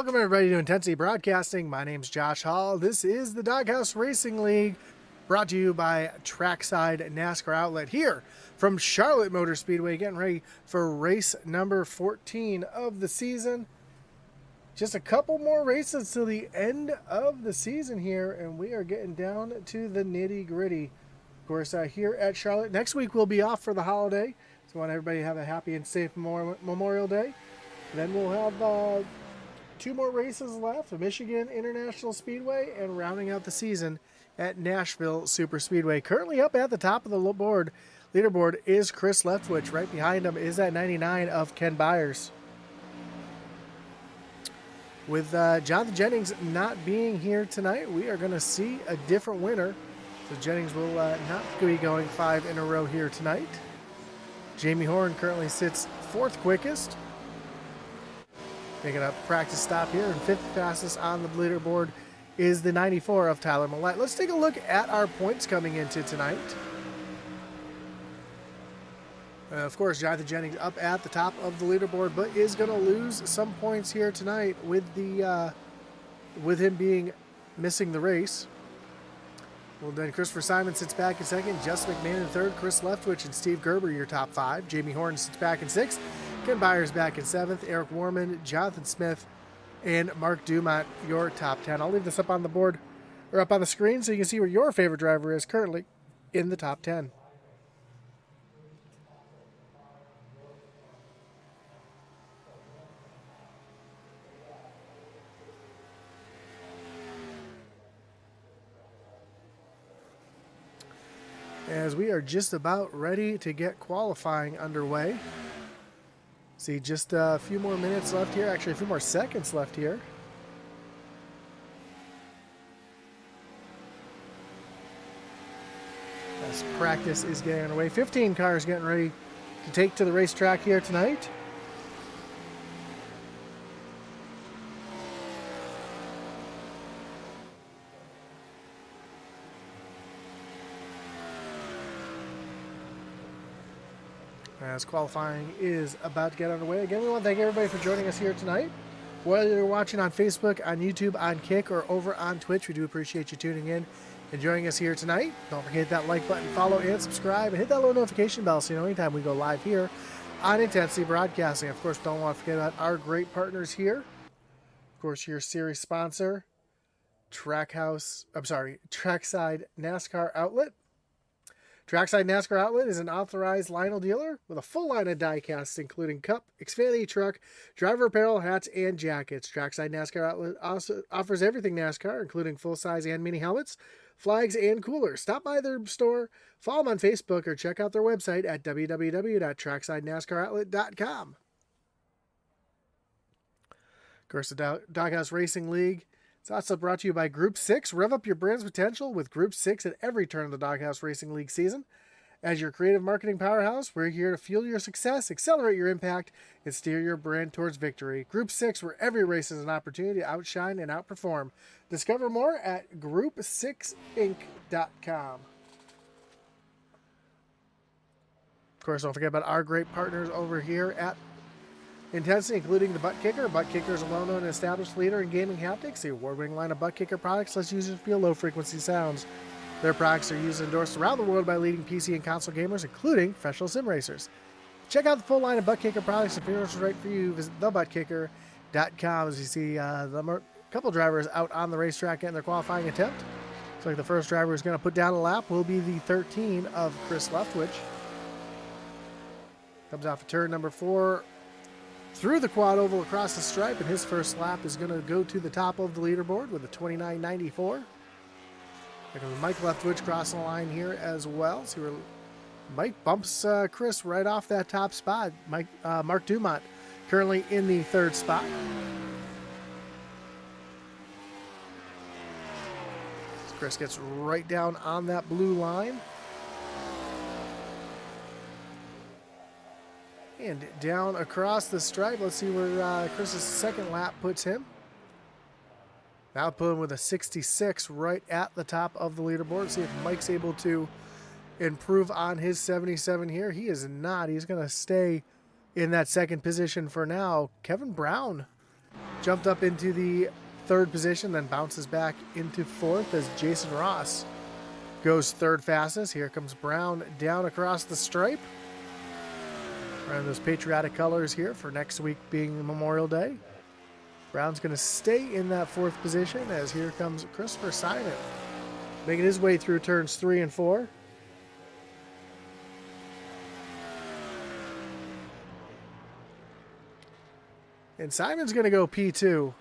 Welcome everybody to Intensity Broadcasting. My name's Josh Hall. This is the Doghouse Racing League, brought to you by Trackside NASCAR Outlet here from Charlotte Motor Speedway, getting ready for race number 14 of the season. Just a couple more races till the end of the season here, and we are getting down to the nitty-gritty. Of course, here at Charlotte, next week we'll be off for the holiday, so I want everybody to have a happy and safe Memorial Day. Then we'll have two more races left, Michigan International Speedway and rounding out the season at Nashville Super Speedway. Currently up at the top of the leaderboard is Chris Leftwich. Right behind him is that 99 of Ken Byers. With Jonathan Jennings not being here tonight, we are going to see a different winner. So Jennings will not be going 5 in a row here tonight. Jamie Horn currently sits 4th quickest. Making a practice stop here, and 5th fastest on the leaderboard is the 94 of Tyler Millett. Let's take a look at our points coming into tonight. Of course, Jonathan Jennings up at the top of the leaderboard, but is going to lose some points here tonight with him being missing the race. Well, then Christopher Simon sits back in 2nd, Justin McMahon in 3rd, Chris Leftwich and Steve Gerber your top 5. Jamie Horn sits back in 6th. Ken Byers back in 7th, Eric Warman, Jonathan Smith, and Mark Dumont, your top 10. I'll leave this up on the board, or up on the screen, so you can see where your favorite driver is currently in the top 10. As we are just about ready to get qualifying underway. See, just a few more minutes left here. Actually, a few more seconds left here. As practice is getting underway. 15 cars getting ready to take to the racetrack here tonight. As qualifying is about to get underway. Again, we want to thank everybody for joining us here tonight. Whether you're watching on Facebook, on YouTube, on Kick, or over on Twitch, we do appreciate you tuning in and joining us here tonight. Don't forget that like button, follow, and subscribe, and hit that little notification bell so you know anytime we go live here on Intensity Broadcasting. Of course, don't want to forget about our great partners here. Of course, your series sponsor, Trackside NASCAR Outlet. Trackside NASCAR Outlet is an authorized Lionel dealer with a full line of diecasts, including cup, Xfinity, truck, driver apparel, hats, and jackets. Trackside NASCAR Outlet also offers everything NASCAR, including full-size and mini helmets, flags, and coolers. Stop by their store, follow them on Facebook, or check out their website at www.tracksidenascaroutlet.com. Of course, the Doghouse Racing League. It's also brought to you by Group 6. Rev up your brand's potential with Group 6 at every turn of the Doghouse Racing League season. As your creative marketing powerhouse, we're here to fuel your success, accelerate your impact, and steer your brand towards victory. Group 6, where every race is an opportunity to outshine and outperform. Discover more at group6inc.com. Of course, don't forget about our great partners over here at Intensity, including the Butt Kicker. Butt Kicker is a well-known and established leader in gaming haptics. The award-winning line of Butt Kicker products lets users feel low-frequency sounds. Their products are used and endorsed around the world by leading PC and console gamers, including professional sim racers. Check out the full line of Butt Kicker products. If yours is right for you, visit thebuttkicker.com. As you see, a couple drivers out on the racetrack getting their qualifying attempt. Looks like the first driver who's going to put down a lap will be the 13 of Chris Leftwich. Comes off of turn number 4. Through the quad oval across the stripe, and his first lap is going to go to the top of the leaderboard with a 29.94. Mike Leftwich crossing the line here as well. See where Mike bumps Chris right off that top spot. Mark Dumont currently in the 3rd spot. Chris gets right down on that blue line. And down across the stripe, let's see where Chris's second lap puts him. Now put him with a 66 right at the top of the leaderboard. See if Mike's able to improve on his 77 here. He is not. He's going to stay in that second position for now. Kevin Brown jumped up into the third position, then bounces back into fourth as Jason Ross goes third fastest. Here comes Brown down across the stripe. Around those patriotic colors here for next week being Memorial Day. Brown's going to stay in that fourth position as here comes Christopher Simon, making his way through turns 3 and 4. And Simon's going to go P2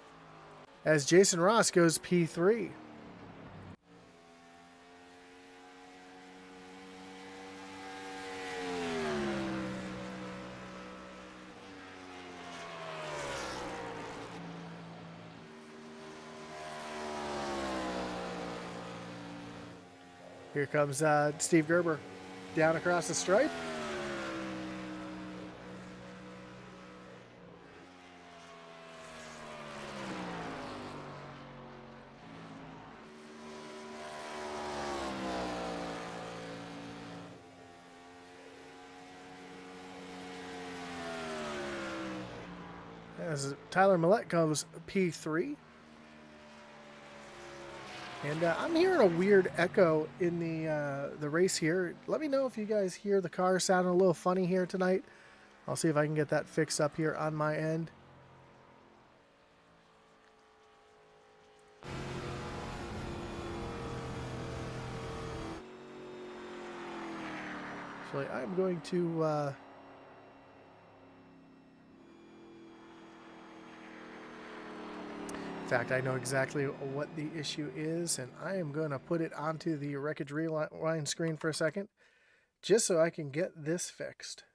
as Jason Ross goes P3. Here comes Steve Gerber down across the stripe. As Tyler Millette goes P3. And I'm hearing a weird echo in the race here. Let me know if you guys hear the car sounding a little funny here tonight. I'll see if I can get that fixed up here on my end. So I'm going to in fact, I know exactly what the issue is, and I am going to put it onto the Wreckage Rewind screen for a second, just so I can get this fixed.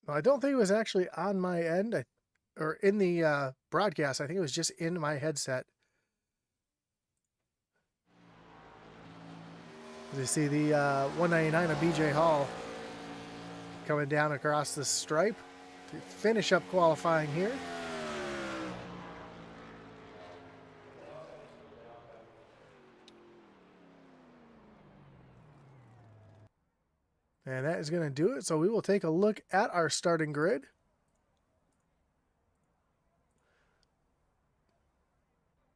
I don't think it was actually on my end, or in the broadcast. I think it was just in my headset. As you see the 199 of BJ Hall coming down across the stripe to finish up qualifying here. And that is going to do it. So we will take a look at our starting grid.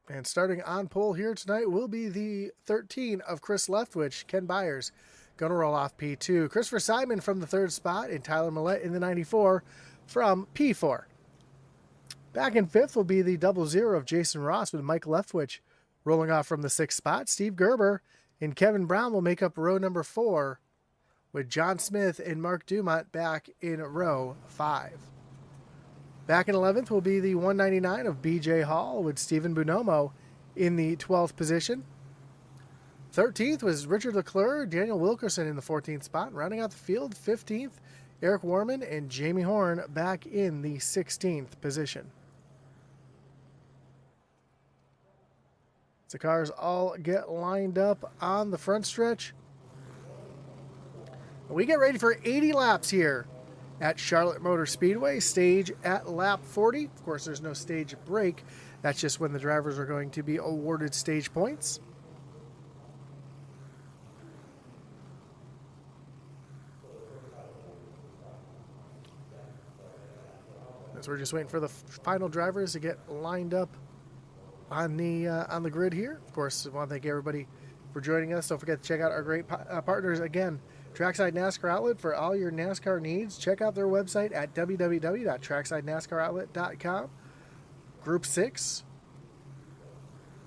And starting on pole here tonight will be the 13 of Chris Leftwich, Ken Byers. Going to roll off P2. Christopher Simon from the third spot, and Tyler Millette in the 94 from P4. Back in fifth will be the 00 of Jason Ross with Mike Leftwich rolling off from the sixth spot. Steve Gerber and Kevin Brown will make up row number 4, with John Smith and Mark Dumont back in row 5. Back in 11th will be the 199 of BJ Hall with Stephen Bonomo in the 12th position. 13th was Richard Leclerc, Daniel Wilkerson in the 14th spot. Rounding out the field, 15th, Eric Warman and Jamie Horn back in the 16th position. The cars all get lined up on the front stretch. We get ready for 80 laps here at Charlotte Motor Speedway, stage at lap 40. Of course, there's no stage break. That's just when the drivers are going to be awarded stage points. As we're just waiting for the final drivers to get lined up on the grid here. Of course, I want to thank everybody for joining us. Don't forget to check out our great partners again. Trackside NASCAR Outlet for all your NASCAR needs. Check out their website at www.tracksidenascaroutlet.com. Group 6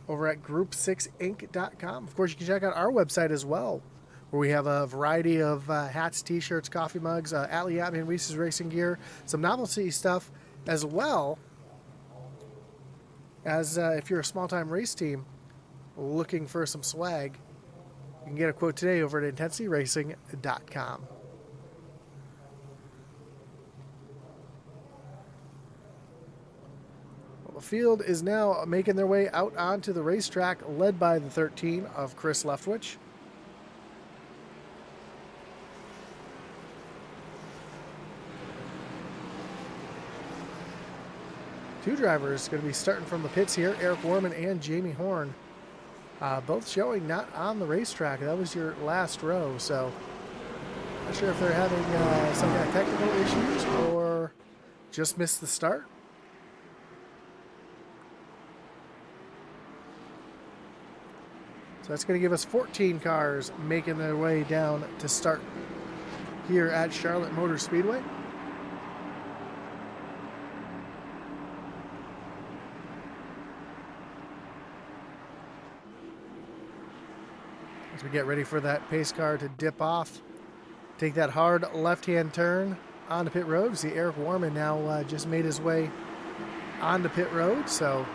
over at group6inc.com. Of course, you can check out our website as well, where we have a variety of hats, t-shirts, coffee mugs, Atlee Atman Reese's Racing gear, some novelty stuff, as well as if you're a small-time race team looking for some swag, you can get a quote today over at intensityracing.com. field is now making their way out onto the racetrack, led by the 13 of Chris Leftwich. Two drivers going to be starting from the pits here, Eric Warman and Jamie Horn. Both showing not on the racetrack. That was your last row, so not sure if they're having some kind of technical issues or just missed the start. So that's going to give us 14 cars making their way down to start here at Charlotte Motor Speedway. As we get ready for that pace car to dip off, take that hard left-hand turn onto pit road. See Eric Warman now just made his way onto pit road, so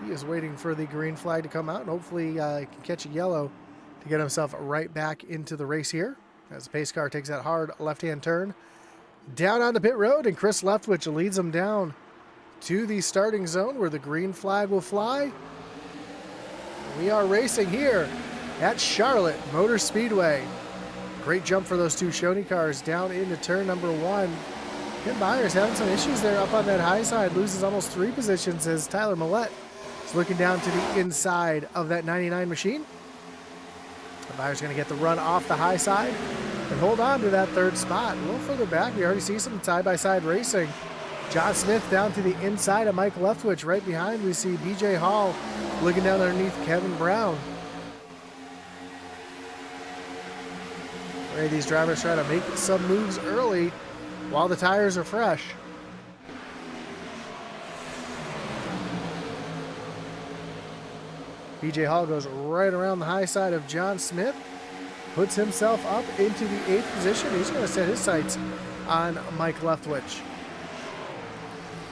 he is waiting for the green flag to come out, and hopefully can catch a yellow to get himself right back into the race here. As the pace car takes that hard left-hand turn down onto pit road, and Chris Leftwich leads him down to the starting zone where the green flag will fly. We are racing here at Charlotte Motor Speedway. Great jump for those two Shoney cars down into turn number 1. Ken Byers having some issues there up on that high side, loses almost 3 positions as Tyler Millette is looking down to the inside of that 99 machine. Byers going to get the run off the high side and hold on to that 3rd spot. A little further back, we already see some side-by-side racing. John Smith down to the inside of Mike Leftwich. Right behind, we see BJ Hall looking down underneath Kevin Brown. Right, these drivers try to make some moves early while the tires are fresh. BJ Hall goes right around the high side of John Smith, puts himself up into the 8th position. He's going to set his sights on Mike Leftwich.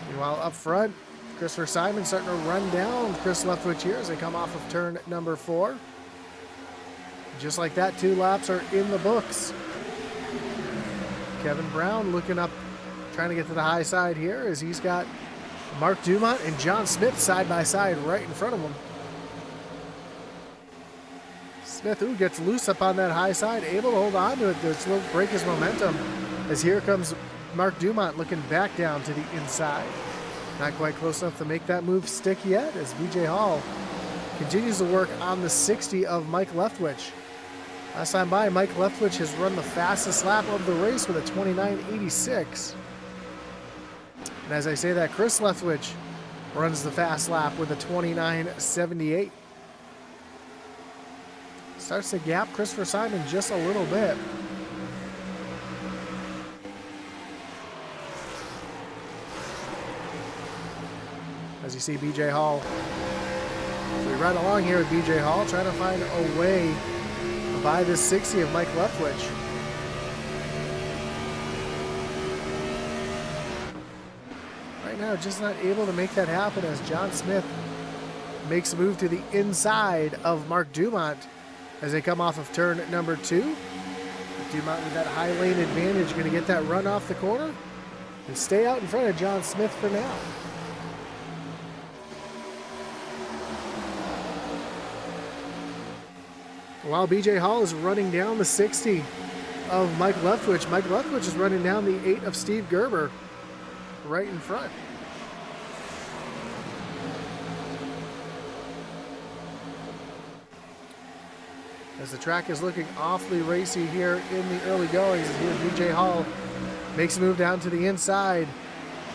Meanwhile, up front, Christopher Simon starting to run down Chris Leftwich here as they come off of turn number 4. Just like that, 2 laps are in the books. Kevin Brown looking up, trying to get to the high side here as he's got Mark Dumont and John Smith side by side right in front of him. Smith, who gets loose up on that high side, able to hold on to it to break his momentum as here comes Mark Dumont looking back down to the inside. Not quite close enough to make that move stick yet as BJ Hall continues to work on the 60 of Mike Leftwich. Last time by, Mike Leftwich has run the fastest lap of the race with a 29.86. And as I say that, Chris Leftwich runs the fast lap with a 29.78. Starts to gap Christopher Simon just a little bit. As you see BJ Hall. So we ride along here with BJ Hall, trying to find a way by this 60 of Mike Leftwich. Right now, just not able to make that happen as John Smith makes a move to the inside of Mark Dumont as they come off of turn number 2. Dumont with that high lane advantage, going to get that run off the corner and stay out in front of John Smith for now. While BJ Hall is running down the 60 of Mike Leftwich, Mike Leftwich is running down the 8 of Steve Gerber right in front. As the track is looking awfully racy here in the early goings, here BJ Hall makes a move down to the inside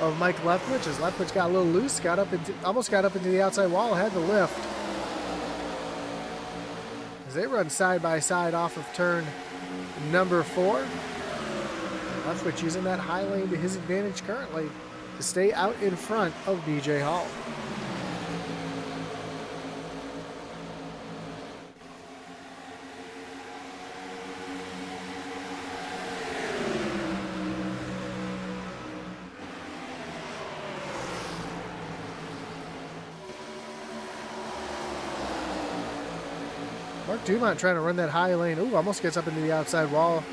of Mike Leftwich as Leftwich got a little loose, almost got up into the outside wall, had to lift. As they run side by side off of turn number 4. Leftwich using that high lane to his advantage currently to stay out in front of BJ Hall. Mark Dumont trying to run that high lane. Ooh, almost gets up into the outside wall.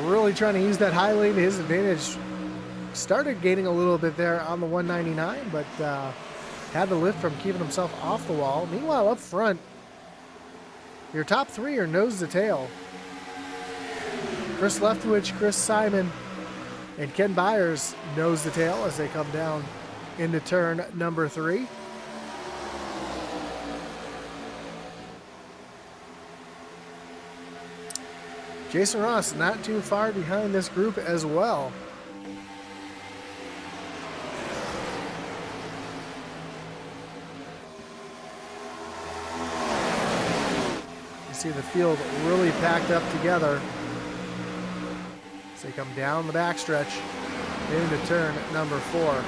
Really really trying to use that high lane to his advantage. Started gaining a little bit there on the 199, but had the lift from keeping himself off the wall. Meanwhile, up front, your top three are nose to tail. Chris Leftwich, Chris Simon, and Ken Byers nose to tail as they come down into turn number 3. Jason Ross not too far behind this group as well. You see the field really packed up together as they come down the backstretch into turn number 4.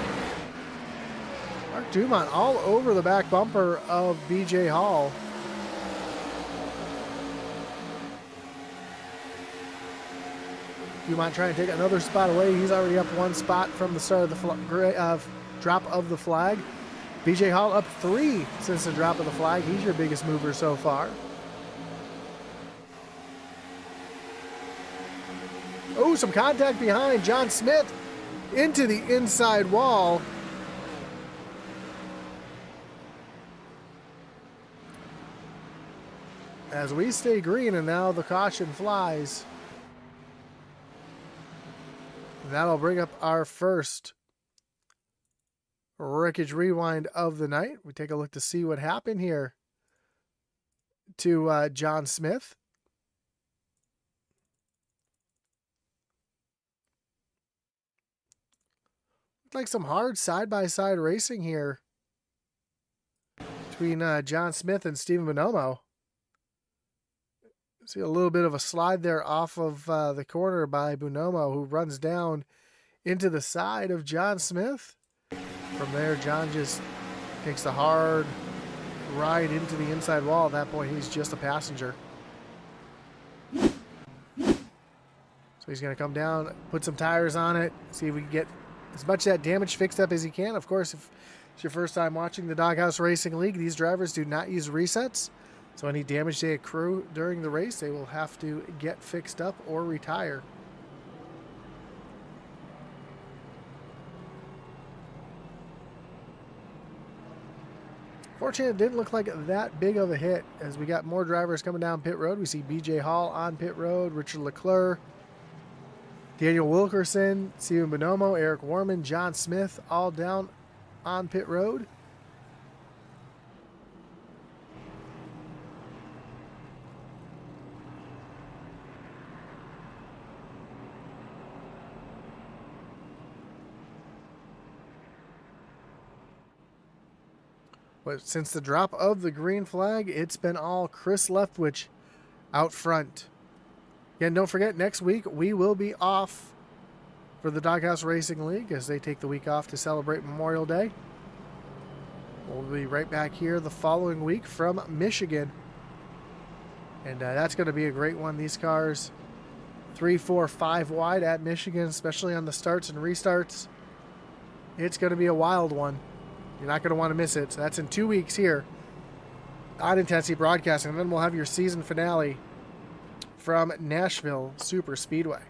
Mark Dumont all over the back bumper of BJ Hall. Dumont trying to take another spot away. He's already up 1 spot from the start of the drop of the flag. BJ Hall up 3 since the drop of the flag. He's your biggest mover so far. Oh, some contact behind. John Smith into the inside wall. As we stay green, and now the caution flies. That'll bring up our first wreckage rewind of the night. We take a look to see what happened here to John Smith. Looked like some hard side-by-side racing here between John Smith and Steven Bonomo. See a little bit of a slide there off of the corner by Bonomo, who runs down into the side of John Smith. From there, John just takes the hard ride into the inside wall. At that point, he's just a passenger. So he's going to come down, put some tires on it, see if we can get as much of that damage fixed up as he can. Of course, if it's your first time watching the Doghouse Racing League, these drivers do not use resets. So any damage they accrue during the race, they will have to get fixed up or retire. Fortunately, it didn't look like that big of a hit as we got more drivers coming down pit road. We see BJ Hall on pit road, Richard Leclerc, Daniel Wilkerson, Steven Bonomo, Eric Warman, John Smith, all down on pit road. But since the drop of the green flag, it's been all Chris Leftwich out front. Again, don't forget, next week we will be off for the Doghouse Racing League as they take the week off to celebrate Memorial Day. We'll be right back here the following week from Michigan. And that's going to be a great one. These cars, 3, 4, 5 wide at Michigan, especially on the starts and restarts. It's going to be a wild one. You're not going to want to miss it. So that's in 2 weeks here on Intensity Broadcasting. And then we'll have your season finale from Nashville Super Speedway.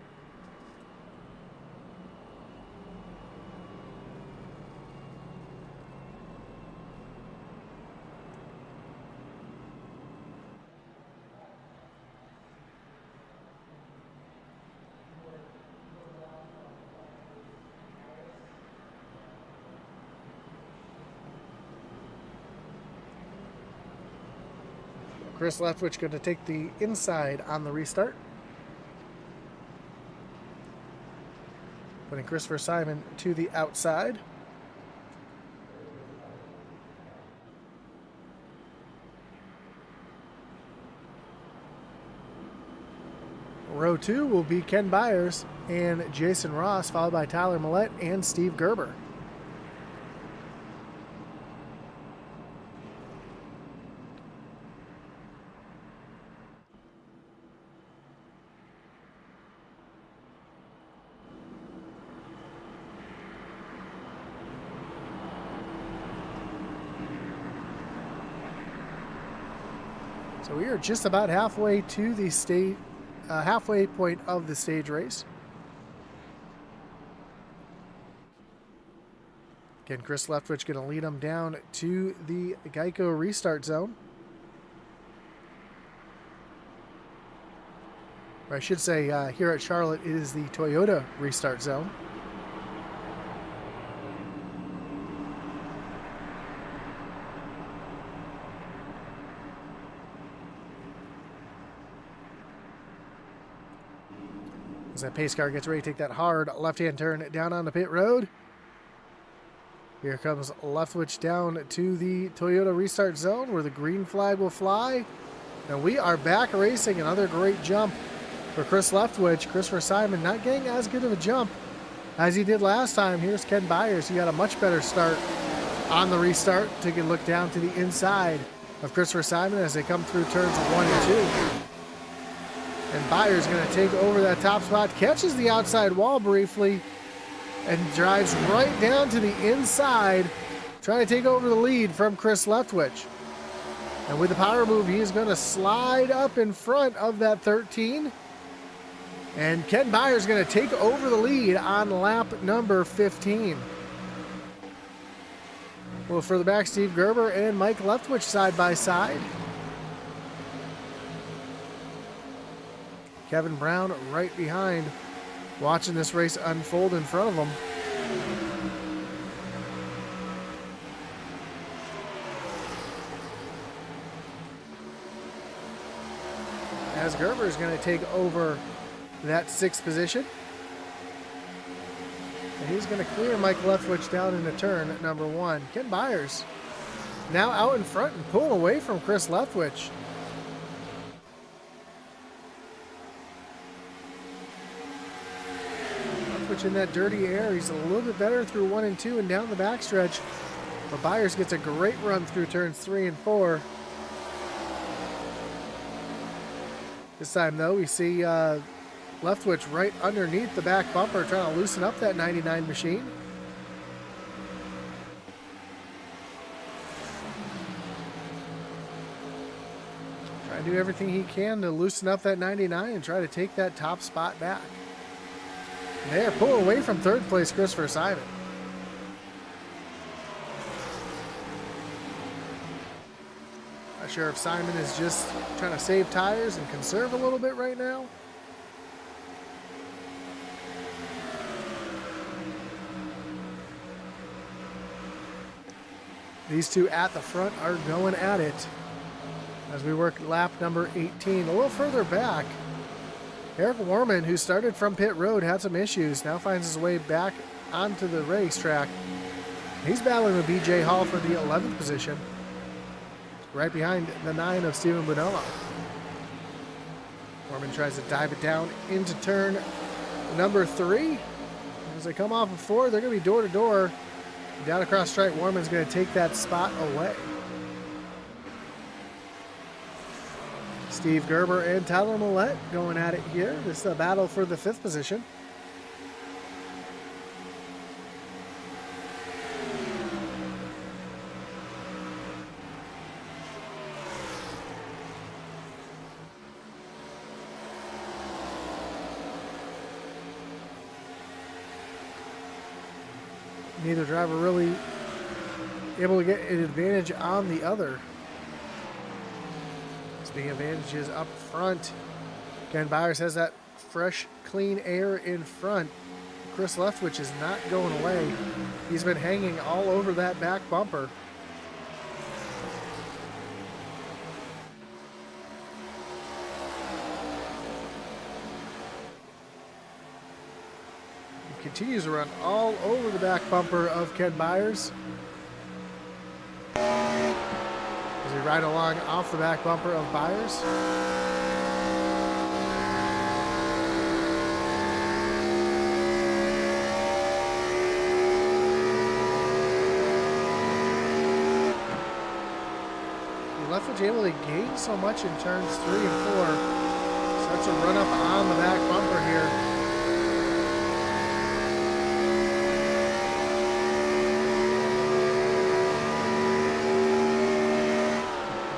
Chris Leftwich going to take the inside on the restart. Putting Christopher Simon to the outside. Row 2 will be Ken Byers and Jason Ross, followed by Tyler Millette and Steve Gerber. So we are just about halfway to the halfway point of the stage race. Again, Chris Leftwich going to lead him down to the Geico restart zone. Or I should say, here at Charlotte, it is the Toyota restart zone. As that pace car gets ready to take that hard left-hand turn down on the pit road. Here comes Leftwich down to the Toyota restart zone where the green flag will fly. And we are back racing. Another great jump for Chris Leftwich. Christopher Simon not getting as good of a jump as he did last time. Here's Ken Byers. He got a much better start on the restart. Take a look down to the inside of Christopher Simon as they come through turns 1 and 2. And Byers going to take over that top spot, catches the outside wall briefly, and drives right down to the inside, trying to take over the lead from Chris Leftwich. And with the power move, he is going to slide up in front of that 13. And Ken Byers is going to take over the lead on lap number 15. Well, further back, Steve Gerber and Mike Leftwich side by side. Kevin Brown right behind, watching this race unfold in front of him. As Gerber is going to take over that 6th position. And he's going to clear Mike Leftwich down into turn at number 1. Ken Byers now out in front and pulling away from Chris Leftwich. In that dirty air, he's a little bit better through 1 and 2 and down the backstretch. But Byers gets a great run through turns 3 and 4. This time, though, we see Leftwich right underneath the back bumper, trying to loosen up that 99 machine. Trying to do everything he can to loosen up that 99 and try to take that top spot back. There, pull away from 3rd place, Christopher Simon. Not sure if Simon is just trying to save tires and conserve a little bit right now. These two at the front are going at it as we work lap number 18. A little further back, Eric Warman, who started from pit road, had some issues, now finds his way back onto the racetrack. He's battling with BJ Hall for the 11th position, right behind the 9 of Steven Bonello. Warman tries to dive it down into turn number 3. As they come off of 4, they're going to be door to door. Down across stripe, Warman's going to take that spot away. Steve Gerber and Tyler Millette going at it here. This is a battle for the 5th position. Neither driver really able to get an advantage on the other. Big advantages up front. Ken Byers has that fresh, clean air in front. Chris Leftwich is not going away. He's been hanging all over that back bumper. He continues to run all over the back bumper of Ken Byers. As we ride along off the back bumper of Byers. Leftwich able to gain so much in turns 3 and 4. Starts to run up on the back bumper here.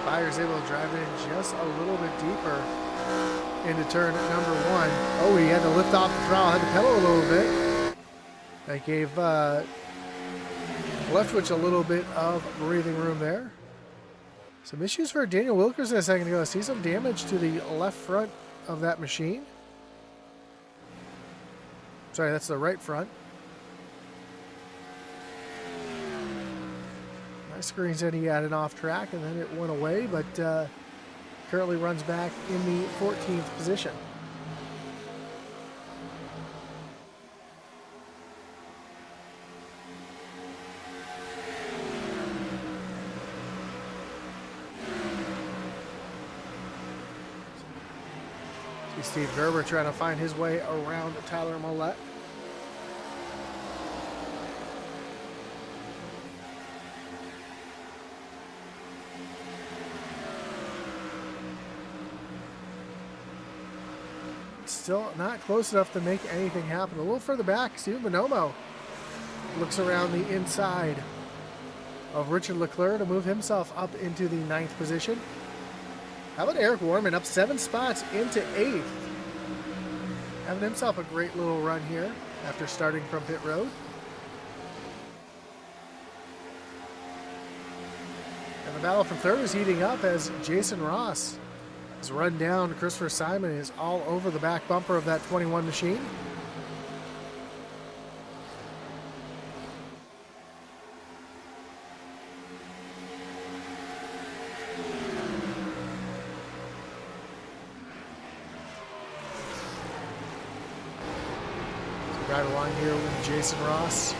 Byers able to drive it in just a little bit deeper into turn number 1. Oh, he had to lift off the throttle, had to pedal a little bit. That gave Leftwich a little bit of breathing room there. Some issues for Daniel Wilkerson a second ago. I see some damage to the left front of that machine. Sorry, that's the right front. My screen said he had it off track and then it went away, but currently runs back in the 14th position. Steve Gerber trying to find his way around Tyler Millette. Still not close enough to make anything happen. A little further back, Steven Bonomo looks around the inside of Richard Leclerc to move himself up into the 9th position. How about Eric Warman up 7 spots into 8th? Having himself a great little run here after starting from pit road. And the battle for 3rd is heating up as Jason Ross is run down. Christopher Simon is all over the back bumper of that 21 machine. Right along here with Jason Ross.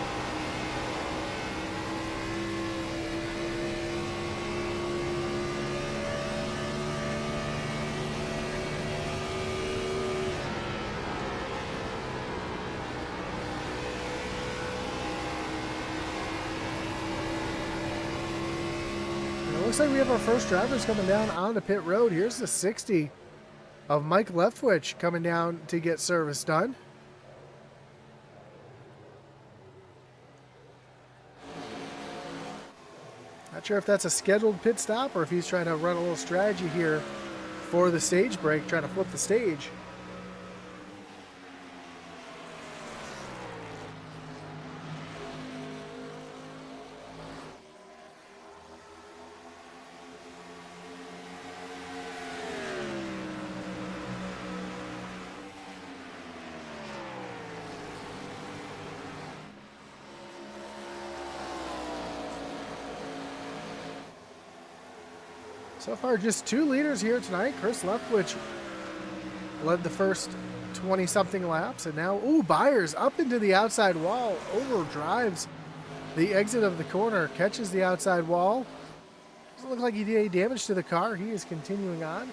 And it looks like we have our first drivers coming down onto pit road. Here's the 60 of Mike Leftwich coming down to get service done. Not sure if that's a scheduled pit stop or if he's trying to run a little strategy here for the stage break, trying to flip the stage. So far, just 2 leaders here tonight. Chris Leftwich led the first 20-something laps, and now, Byers up into the outside wall, overdrives the exit of the corner, catches the outside wall. Doesn't look like he did any damage to the car. He is continuing on.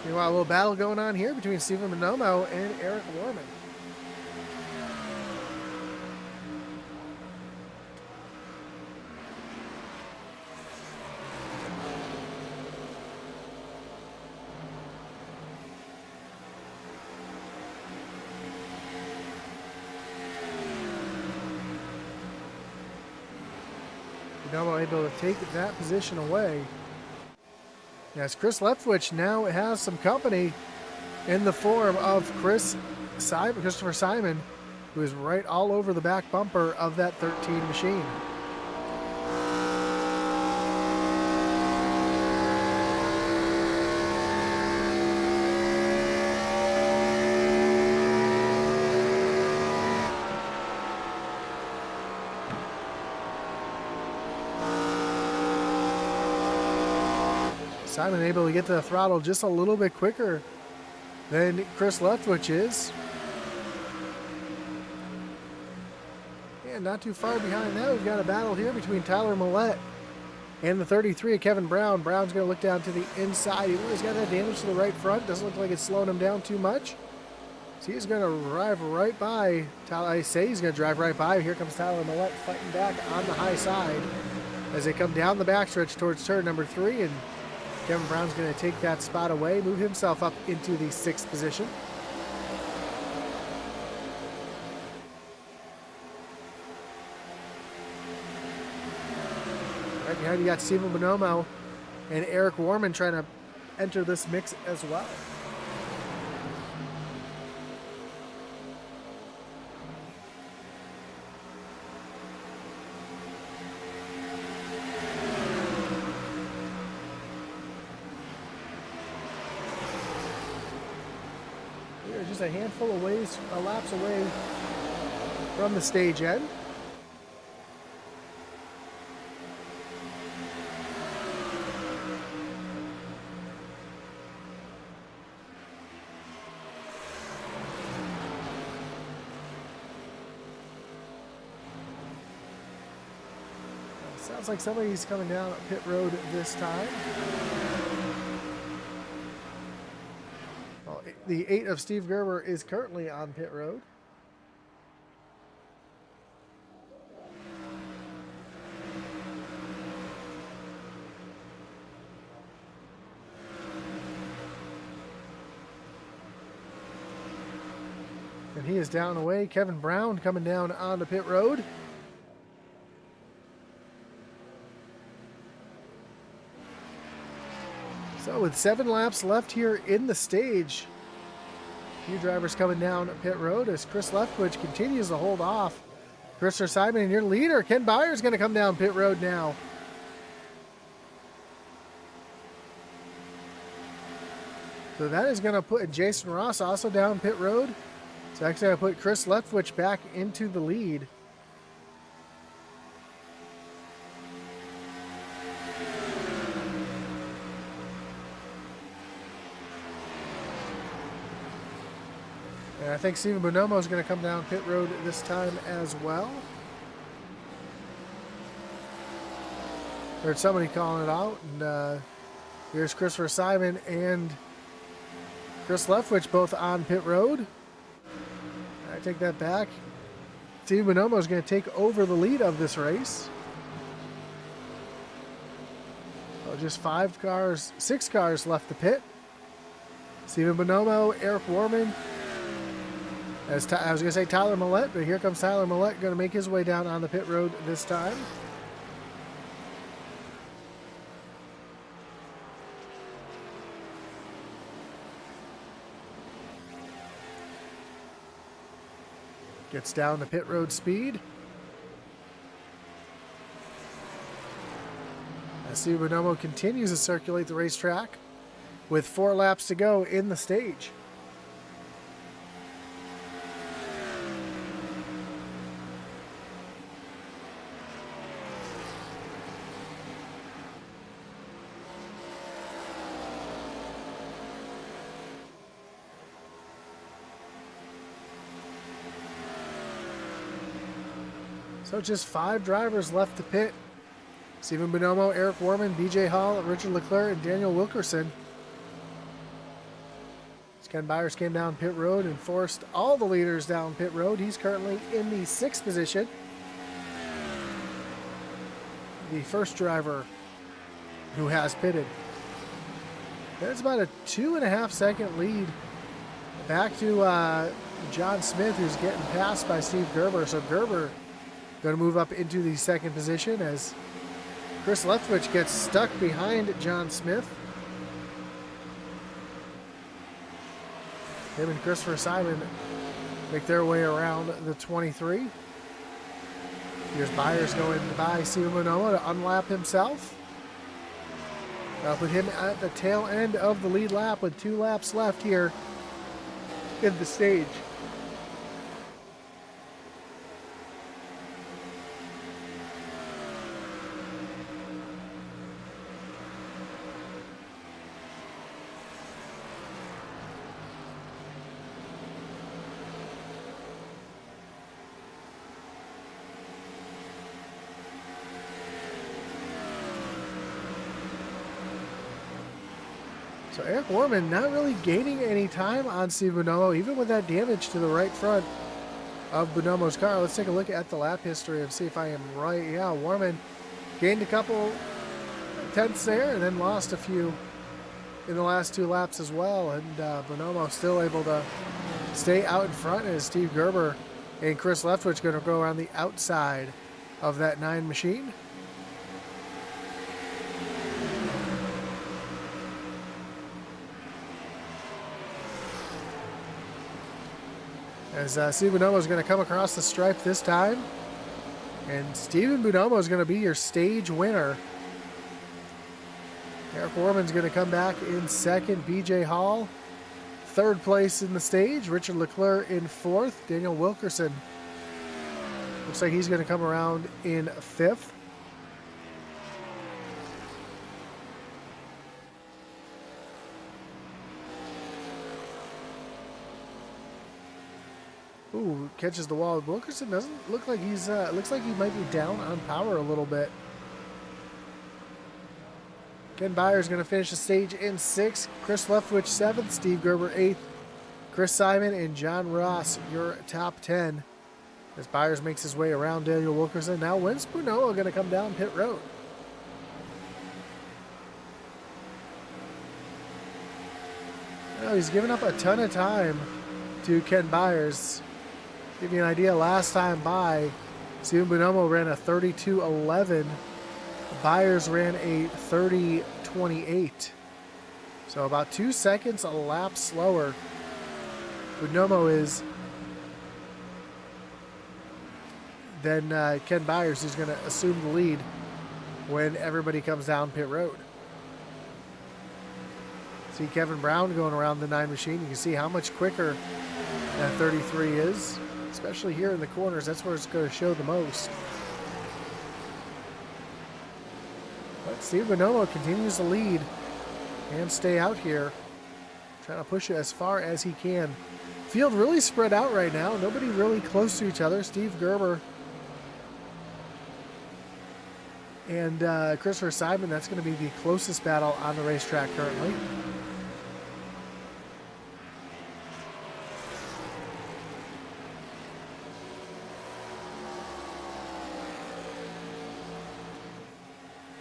Meanwhile, a little battle going on here between Steven Bonomo and Eric Warman. Bonomo able to take that position away. Yes, Chris Leftwich now has some company in the form of Christopher Simon, who is right all over the back bumper of that 13 machine. Simon able to get to the throttle just a little bit quicker than Chris Leftwich is. And not too far behind that, we've got a battle here between Tyler Millette and the 33 of Kevin Brown. Brown's going to look down to the inside. He's got that damage to the right front. Doesn't look like it's slowing him down too much. So he's going to drive right by Tyler. I say he's going to drive right by. Here comes Tyler Millette fighting back on the high side as they come down the backstretch towards turn number 3. And Kevin Brown's going to take that spot away, move himself up into the 6th position. Right behind you got Steven Bonomo and Eric Warman trying to enter this mix as well. We're just a handful of laps away from the stage end. Sounds like somebody's coming down pit road this time. Well, the 8 of Steve Gerber is currently on pit road. And he is down away. Kevin Brown coming down onto pit road. So with 7 laps left here in the stage, a few drivers coming down pit road as Chris Leftwich continues to hold off. Christopher Simon and your leader, Ken Byers, going to come down pit road now. So that is going to put Jason Ross also down pit road. So actually I put Chris Leftwich back into the lead. And I think Steven Bonomo is going to come down pit road this time as well. Heard somebody calling it out. And here's Christopher Simon and Chris Leftwich both on pit road. I take that back. Steven Bonomo is going to take over the lead of this race. Well, just 6 cars left the pit. Steven Bonomo, Eric Warman. I was going to say Tyler Millette, but here comes Tyler Millette, going to make his way down on the pit road this time. Gets down to pit road speed. As Steven Bonomo continues to circulate the racetrack with 4 laps to go in the stage. So just 5 drivers left to pit. Steven Bonomo, Eric Warman, BJ Hall, Richard Leclerc, and Daniel Wilkerson. As Ken Byers came down pit road and forced all the leaders down pit road. He's currently in the 6th position. The first driver who has pitted. That's about a 2.5 second lead back to John Smith, who's getting passed by Steve Gerber. So Gerber going to move up into the 2nd position as Chris Leftwich gets stuck behind John Smith. Him and Christopher Simon make their way around the 23. Here's Byers going by Steven Bonomo to unlap himself. That'll put him at the tail end of the lead lap with 2 laps left here in the stage. So Eric Warman not really gaining any time on Steve Bonomo, even with that damage to the right front of Bonomo's car. Let's take a look at the lap history and see if I am right. Yeah, Warman gained a couple tenths there and then lost a few in the last 2 laps as well. And Bonomo still able to stay out in front as Steve Gerber and Chris Leftwich going to go around the outside of that 9 machine. As Steve Bonomo is going to come across the stripe this time. And Steven Bonomo is going to be your stage winner. Eric Warman's going to come back in second. BJ Hall, third place in the stage. Richard Leclerc in fourth. Daniel Wilkerson looks like he's going to come around in fifth. Ooh, catches the wall. Wilkerson doesn't look like he's, looks like he might be down on power a little bit. Ken Byers going to finish the stage in sixth. Chris Leftwich seventh. Steve Gerber eighth. Chris Simon and John Ross, your top 10. As Byers makes his way around Daniel Wilkerson. Now when's Bonomo going to come down pit road? He's given up a ton of time to Ken Byers. Give you an idea, last time by, Steven Bonomo ran a 32.11. Byers ran a 30.28. So about 2 seconds a lap slower. Bonomo is than Ken Byers, who's going to assume the lead when everybody comes down pit road. See Kevin Brown going around the 9 machine. You can see how much quicker that 33 is, especially here in the corners. That's where it's going to show the most. But Steve Bonomo continues to lead and stay out here, trying to push it as far as he can. Field really spread out right now. Nobody really close to each other. Steve Gerber and Christopher Simon, that's going to be the closest battle on the racetrack currently.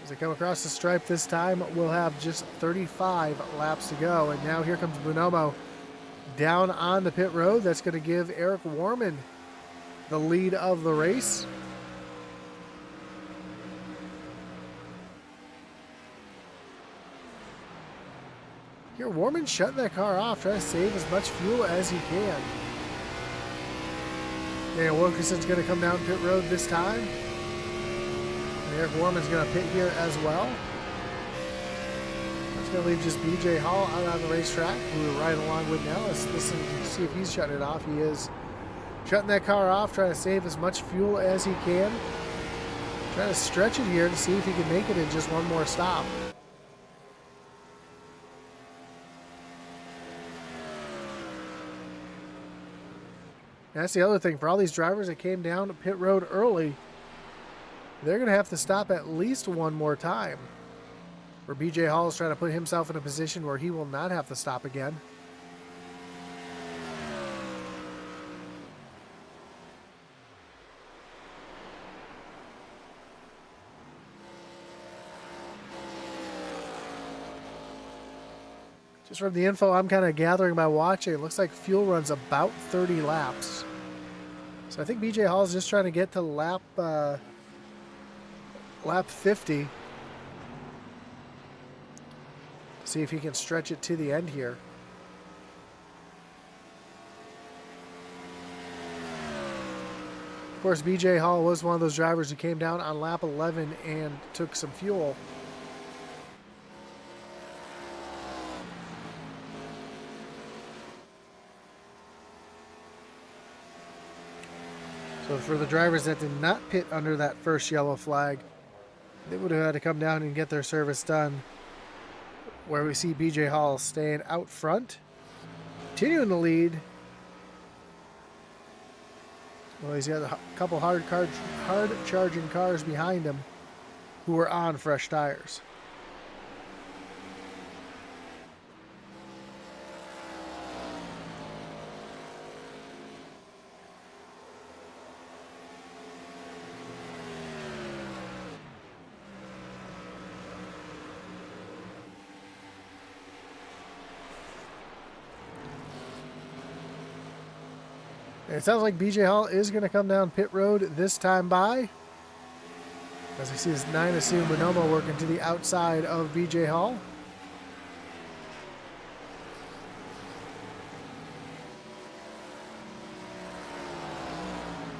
As they come across the stripe this time, we'll have just 35 laps to go. And now here comes Bonomo down on the pit road. That's going to give Eric Warman the lead of the race. Here, Warman shutting that car off, trying to save as much fuel as he can. Daniel Wilkerson's going to come down pit road this time. And Eric Warman's going to pit here as well. That's going to leave just BJ Hall out on the racetrack, who we're riding along with now. Let's listen to see if he's shutting it off. He is shutting that car off, trying to save as much fuel as he can. Trying to stretch it here to see if he can make it in just one more stop. That's the other thing. For all these drivers that came down to pit road early, they're going to have to stop at least one more time. Where BJ Hall is trying to put himself in a position where he will not have to stop again. Just from the info I'm kind of gathering by watching, it looks like fuel runs about 30 laps. So I think BJ Hall is just trying to get to lap 50. See if he can stretch it to the end here. Of course, BJ Hall was one of those drivers who came down on lap 11 and took some fuel. So for the drivers that did not pit under that first yellow flag, they would have had to come down and get their service done. Where we see BJ Hall staying out front, continuing to lead. Well, he's got a couple hard charging cars behind him who are on fresh tires. It sounds like BJ Hall is going to come down pit road this time by. As we see his 9 Assume Bonomo working to the outside of BJ Hall.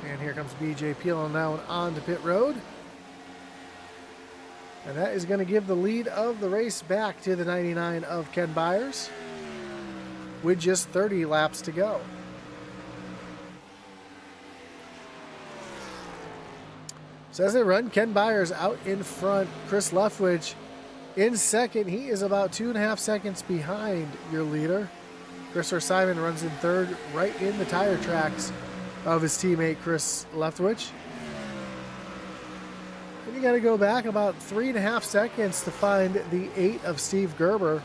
And here comes BJ peeling down onto pit road. And that is going to give the lead of the race back to the 99 of Ken Byers with just 30 laps to go. So as they run, Ken Byers out in front. Chris Leftwich in second. He is about 2.5 seconds behind your leader. Christopher Simon runs in third, right in the tire tracks of his teammate Chris Leftwich. And you got to go back about 3.5 seconds to find the 8 of Steve Gerber,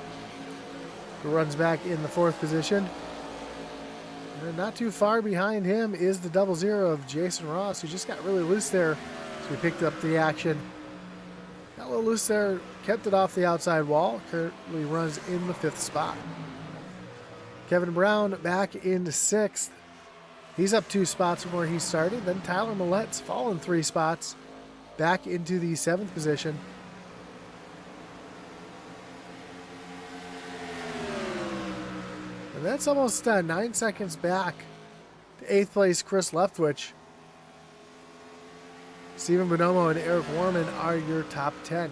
who runs back in the 4th position. And not too far behind him is the 00 of Jason Ross, who just got really loose there. So he picked up the action. Got a little loose there, kept it off the outside wall. Currently runs in the 5th spot. Kevin Brown back into 6th. He's up 2 spots from where he started. Then Tyler Millett's fallen 3 spots back into the 7th position. And that's almost 9 seconds back to 8th place Chris Leftwich. Stephen Bonomo and Eric Warman are your top 10.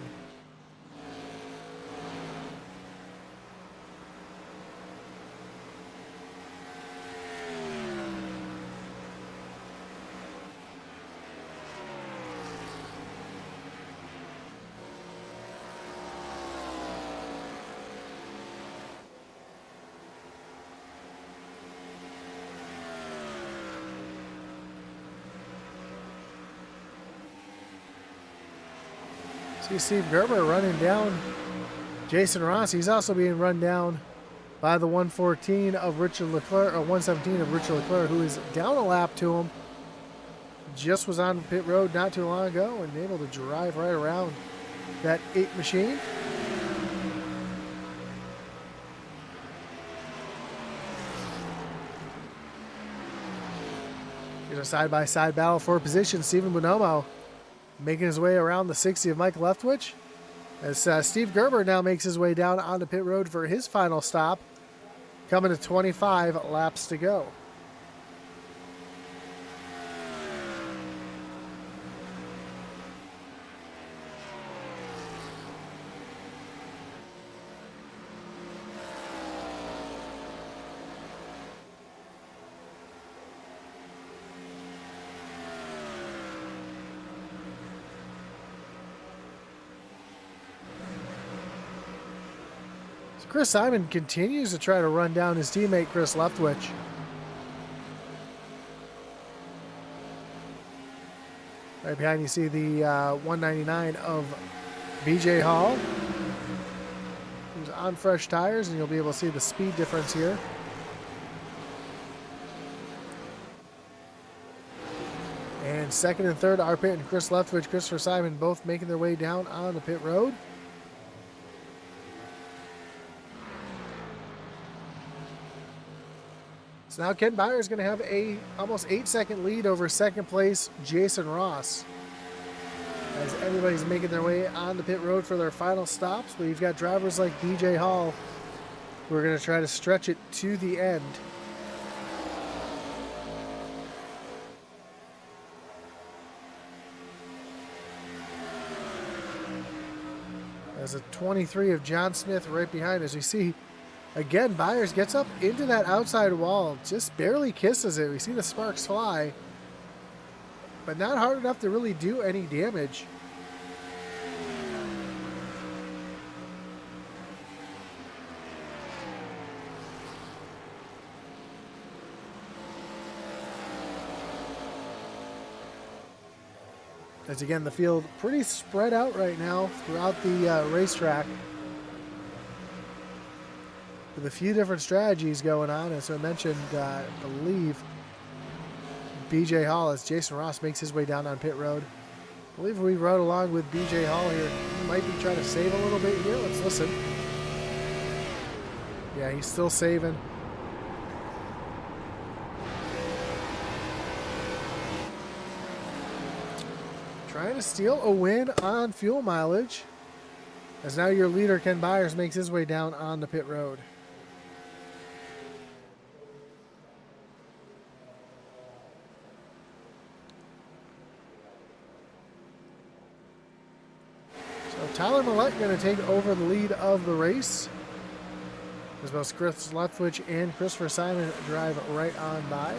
See Steve Gerber running down Jason Ross. He's also being run down by the 114 of Richard Leclerc, or 117 of Richard Leclerc, who is down a lap to him. Just was on pit road not too long ago and able to drive right around that 8 machine. Here's a side-by-side battle for position. Stephen Bonomo making his way around the 60 of Mike Leftwich, as Steve Gerber now makes his way down onto pit road for his final stop, coming to 25 laps to go. Chris Simon continues to try to run down his teammate Chris Leftwich. Right behind you see the 199 of BJ Hall, who's on fresh tires, and you'll be able to see the speed difference here. And second and third are Pitt and Chris Leftwich, Christopher Simon both making their way down on the pit road. So now Ken Byers is going to have a almost 8-second lead over second place Jason Ross, as everybody's making their way on the pit road for their final stops. But you've got drivers like BJ Hall who are going to try to stretch it to the end. As a 23 of John Smith right behind, as we see. Again, Byers gets up into that outside wall, just barely kisses it. We see the sparks fly, but not hard enough to really do any damage. As again, the field pretty spread out right now throughout the racetrack, with a few different strategies going on. As I mentioned, I believe BJ Hall, as Jason Ross makes his way down on pit road. I believe we rode along with BJ Hall here. He might be trying to save a little bit here. Let's listen. Yeah, he's still saving. Trying to steal a win on fuel mileage, as now your leader Ken Byers makes his way down on the pit road. Tyler Millette going to take over the lead of the race, as both Chris Leftwich and Christopher Simon drive right on by.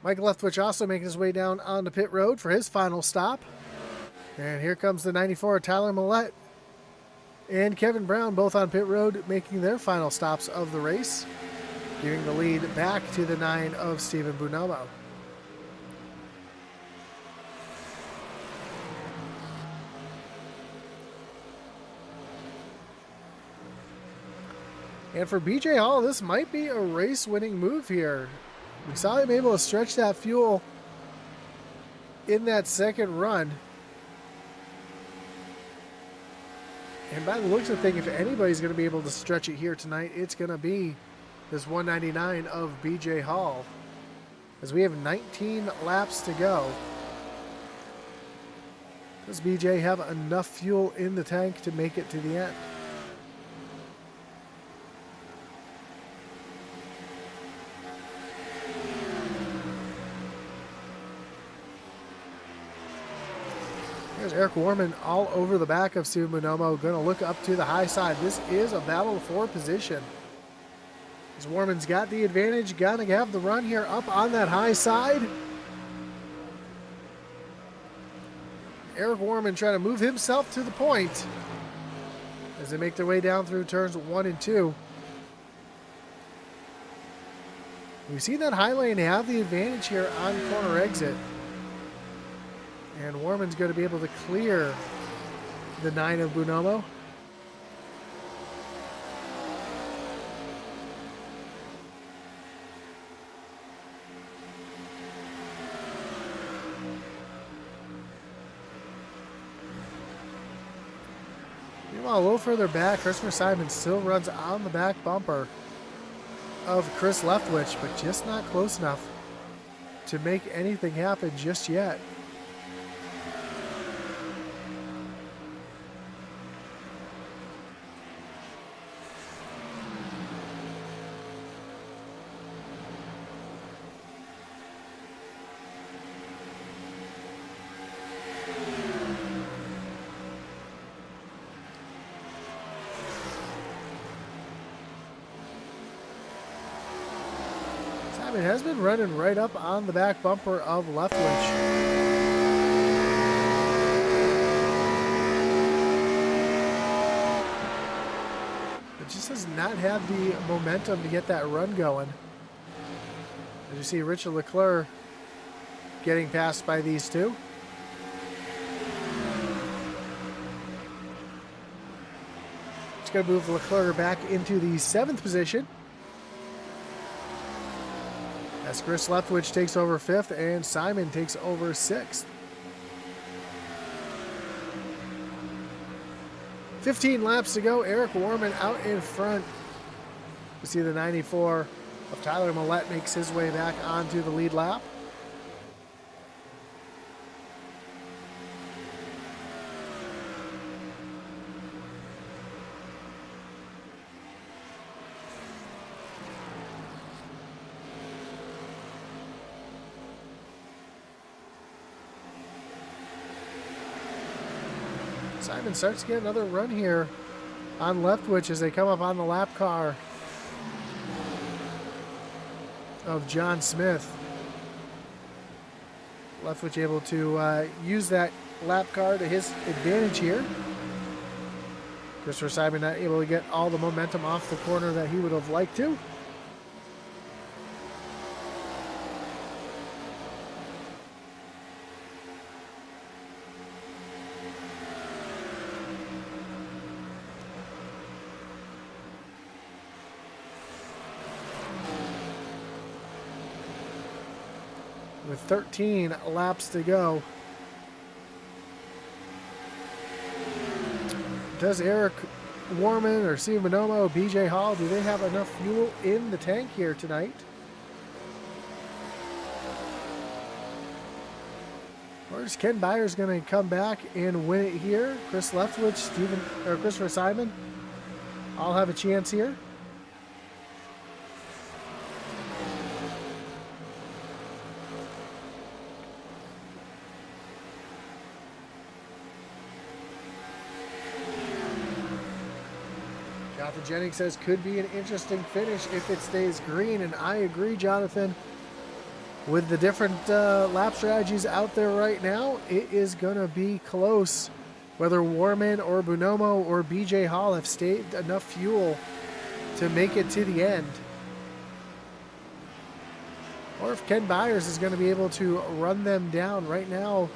Mike Leftwich also making his way down onto pit road for his final stop. And here comes the 94, Tyler Millette and Kevin Brown, both on pit road, making their final stops of the race, giving the lead back to the 9 of Stephen Bonomo. And for BJ Hall, this might be a race-winning move here. We saw him able to stretch that fuel in that second run. And by the looks of things, if anybody's going to be able to stretch it here tonight, it's going to be this 199 of BJ Hall, as we have 19 laps to go. Does BJ have enough fuel in the tank to make it to the end? There's Eric Warman all over the back of Stephen Bonomo, going to look up to the high side. This is a battle for position, as Warman's got the advantage, going to have the run here up on that high side. Eric Warman trying to move himself to the point as they make their way down through turns 1 and 2. We've seen that high lane have the advantage here on corner exit. And Warman's going to be able to clear the 9 of Bonomo. Meanwhile, a little further back, Christopher Simon still runs on the back bumper of Chris Leftwich, but just not close enough to make anything happen just yet. It has been running right up on the back bumper of Leftwich. It just does not have the momentum to get that run going. As you see Richard Leclerc getting passed by these two. It's going to move Leclerc back into the 7th position, as Chris Leftwich takes over 5th and Simon takes over 6th. 15 laps to go. Eric Warman out in front. We see the 94 of Tyler Millette makes his way back onto the lead lap. Simon starts to get another run here on Leftwich as they come up on the lap car of John Smith. Leftwich able to use that lap car to his advantage here. Christopher Simon not able to get all the momentum off the corner that he would have liked to. With 13 laps to go. Does Eric Warman or Stephen Bonomo, BJ Hall, do they have enough fuel in the tank here tonight? Or is Ken Byers going to come back and win it here? Chris Leftwich, Christopher Simon all have a chance here. Jonathan Jennings says could be an interesting finish if it stays green, and I agree, Jonathan. With the different lap strategies out there right now, it is going to be close. Whether Warman or Bonomo or BJ Hall have saved enough fuel to make it to the end. Or if Ken Byers is going to be able to run them down. Right now,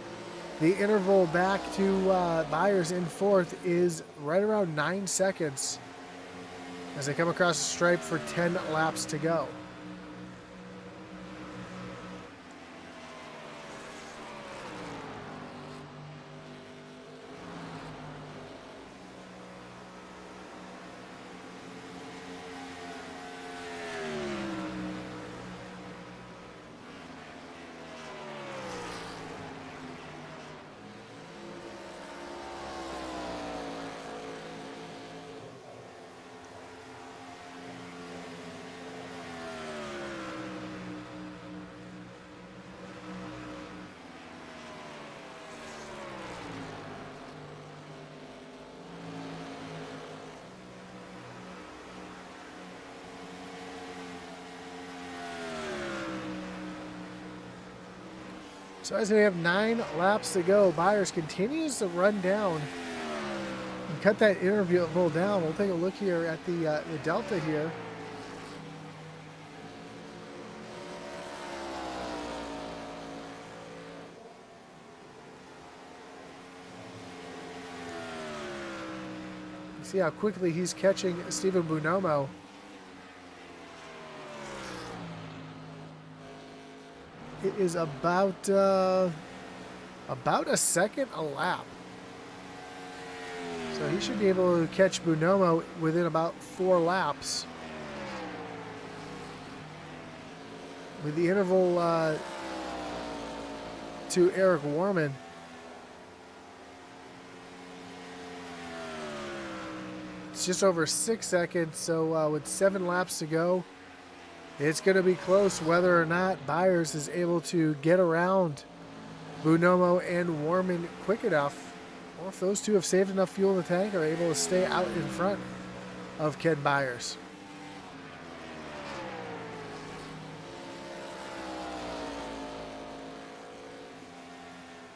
the interval back to Byers in fourth is right around 9 seconds as they come across the stripe for 10 laps to go. So as we have 9 laps to go, Byers continues to run down and cut that interval down. We'll take a look here at the delta here. See how quickly he's catching Stephen Bonomo. It is about a second a lap. So he should be able to catch Bonomo within about 4 laps. With the interval to Eric Warman. It's just over 6 seconds, so with 7 laps to go, it's going to be close whether or not Byers is able to get around Bonomo and Warman quick enough, or if those two have saved enough fuel in the tank or are able to stay out in front of Ken Byers.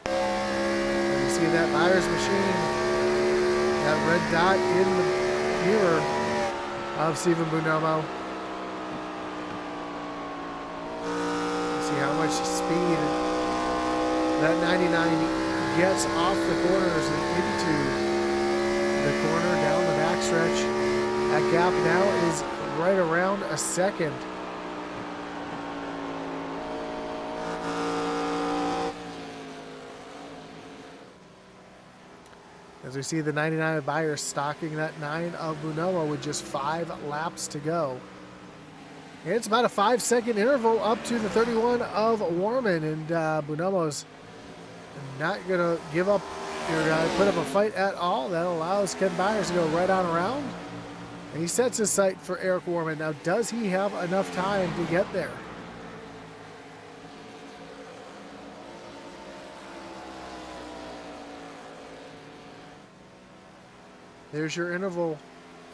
And you see that Byers machine, that red dot in the mirror of Stephen Bonomo. How much speed that 99 gets off the corners and into the corner down the backstretch. That gap now is right around a second. As we see the 99 of Byers stalking that 9 of Bonomo with just 5 laps to go. And it's about a 5-second interval up to the 31 of Warman, and Bonomo's not going to give up or put up a fight at all. That allows Ken Byers to go right on around, and he sets his sight for Eric Warman. Now, does he have enough time to get there? There's your interval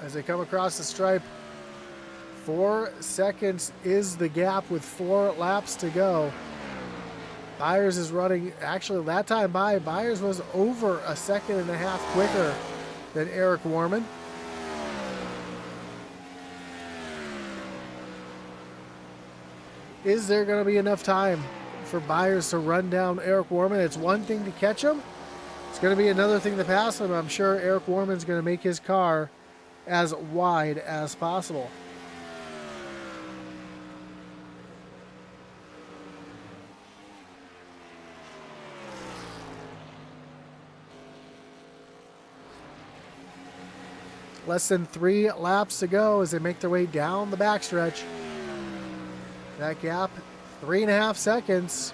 as they come across the stripe. 4 seconds is the gap with 4 laps to go. Byers is running, actually that time Byers was over a second and a half quicker than Eric Warman. Is there going to be enough time for Byers to run down Eric Warman? It's one thing to catch him. It's going to be another thing to pass him. I'm sure Eric Warman's going to make his car as wide as possible. Less than 3 laps to go as they make their way down the backstretch. That gap, 3.5 seconds.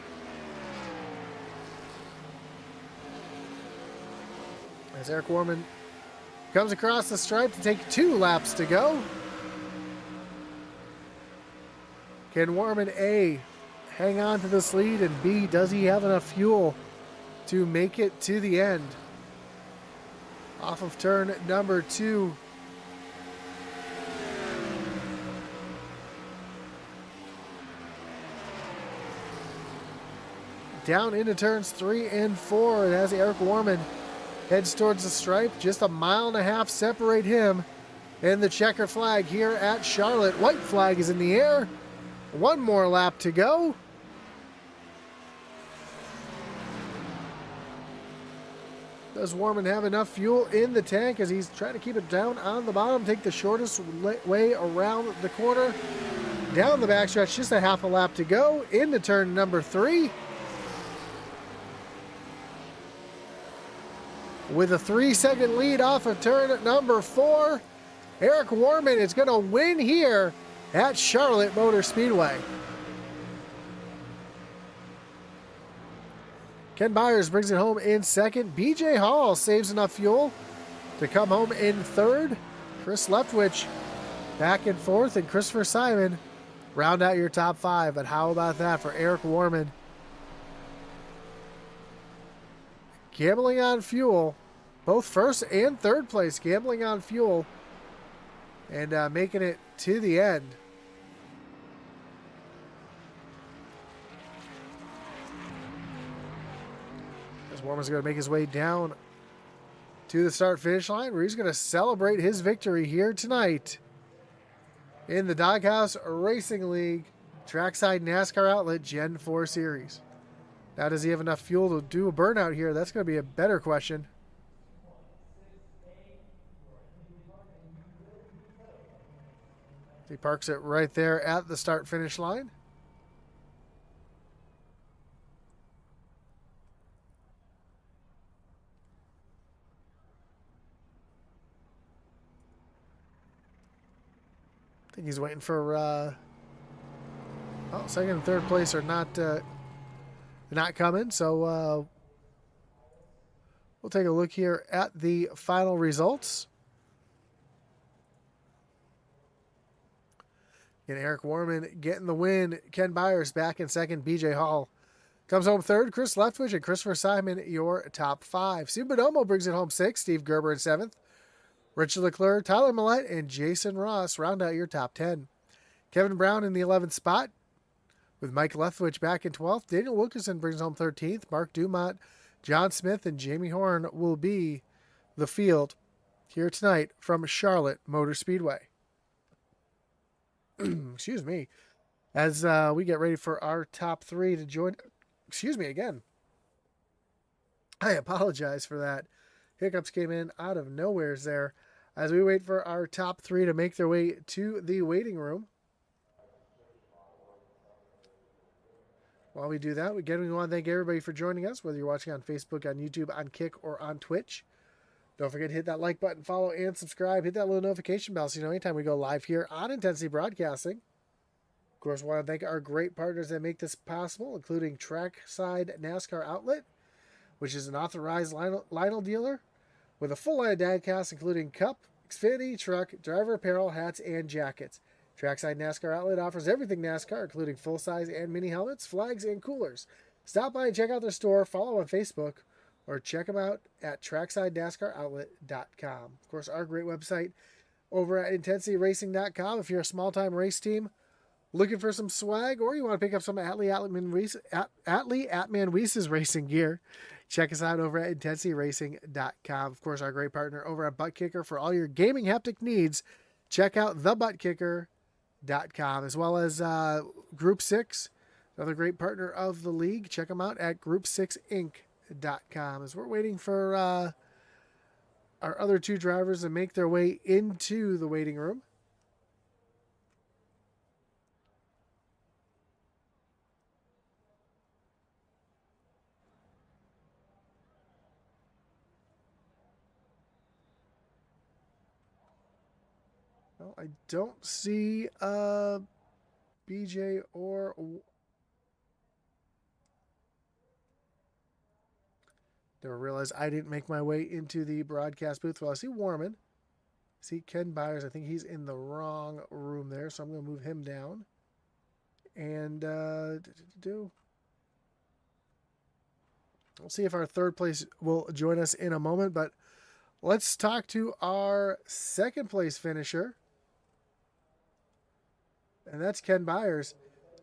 As Eric Warman comes across the stripe to take 2 laps to go. Can Warman A hang on to this lead, and B, does he have enough fuel to make it to the end? Off of turn number 2. Down into turns 3 and 4, and as Eric Warman heads towards the stripe, just a mile and a half separate him and the checker flag here at Charlotte. White flag is in the air. 1 more lap to go. Does Warman have enough fuel in the tank as he's trying to keep it down on the bottom, take the shortest way around the corner, down the backstretch, just a half a lap to go, into turn number 3. With a 3-second lead off of turn number 4, Eric Warman is going to win here at Charlotte Motor Speedway. Ken Byers brings it home in second. BJ Hall saves enough fuel to come home in third. Chris Leftwich back in fourth, and Christopher Simon round out your top 5. But how about that for Eric Warman? Gambling on fuel. Both first and third place gambling on fuel and making it to the end. As Warman's going to make his way down to the start-finish line, where he's going to celebrate his victory here tonight in the Doghouse Racing League Trackside NASCAR Outlet Gen 4 Series. Now, does he have enough fuel to do a burnout here? That's going to be a better question. He parks it right there at the start-finish line. I think he's waiting for second and third place are not coming, so we'll take a look here at the final results. And Eric Warman getting the win. Ken Byers back in second. BJ Hall comes home third. Chris Leftwich and Christopher Simon, your top 5. Steve Bodomo brings it home 6th. Steve Gerber in 7th. Richard Leclerc, Tyler Millette, and Jason Ross round out your top 10. Kevin Brown in the 11th spot, with Mike Leftwich back in 12th. Daniel Wilkerson brings home 13th. Mark Dumont, John Smith, and Jamie Horn will be the field here tonight from Charlotte Motor Speedway. Excuse me. As we get ready for our top 3 to join. Excuse me again. I apologize for that. Hiccups came in out of nowheres there. As we wait for our top 3 to make their way to the waiting room. While we do that, we want to thank everybody for joining us, whether you're watching on Facebook, on YouTube, on Kick, or on Twitch. Don't forget to hit that like button, follow, and subscribe. Hit that little notification bell so you know anytime we go live here on Intensity Broadcasting. Of course, we want to thank our great partners that make this possible, including Trackside NASCAR Outlet, which is an authorized Lionel dealer with a full line of Diecast, including Cup, Xfinity, Truck, Driver Apparel, Hats, and Jackets. Trackside NASCAR Outlet offers everything NASCAR, including full-size and mini helmets, flags, and coolers. Stop by and check out their store, follow on Facebook, or check them out at TracksideNASCAROutlet.com. Of course, our great website over at IntensityRacing.com. If you're a small-time race team looking for some swag, or you want to pick up some Atman Weiss's racing gear, check us out over at IntensityRacing.com. Of course, our great partner over at Butt Kicker for all your gaming haptic needs. Check out thebuttkicker.com, as well as Group 6, another great partner of the league. Check them out at Group6Inc.com. As we're waiting for our other 2 drivers to make their way into the waiting room. Well, I don't see BJ or Never realized I didn't make my way into the broadcast booth. Well, I see Warman. I see Ken Byers. I think he's in the wrong room there, so I'm going to move him down. And we'll see if our third place will join us in a moment, but let's talk to our second place finisher. And that's Ken Byers.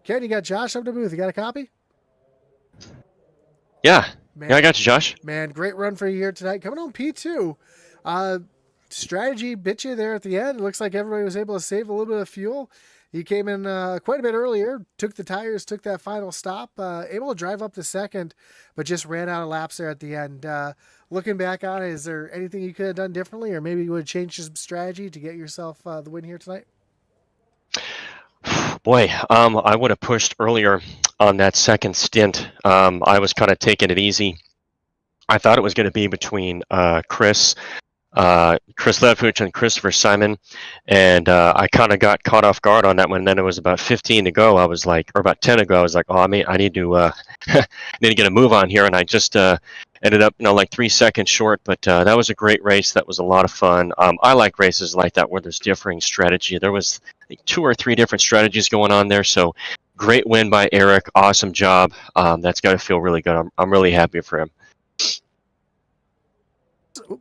Ken, you got Josh up the booth. You got a copy? Yeah. Man, Yeah, I got you, Josh. Man, great run for you here tonight. Coming on P2. Strategy bit you there at the end. It looks like everybody was able to save a little bit of fuel. You came in quite a bit earlier, took the tires, took that final stop, able to drive up the second, but just ran out of laps there at the end. Looking back on it, is there anything you could have done differently, or maybe you would have changed some strategy to get yourself the win here tonight? Boy, I would have pushed earlier on that second stint. I was kind of taking it easy. I thought it was going to be between Chris Leftwich and Christopher Simon, and I kind of got caught off guard on that one. And then it was about 15 to go. I was like, or about 10 to go. I was like, oh, I need to need to get a move on here, and I just ended up, like 3 seconds short. But that was a great race. That was a lot of fun. I like races like that where there's differing strategy. There was, I think, 2 or 3 different strategies going on there. So great win by Eric. Awesome job. That's got to feel really good. I'm really happy for him.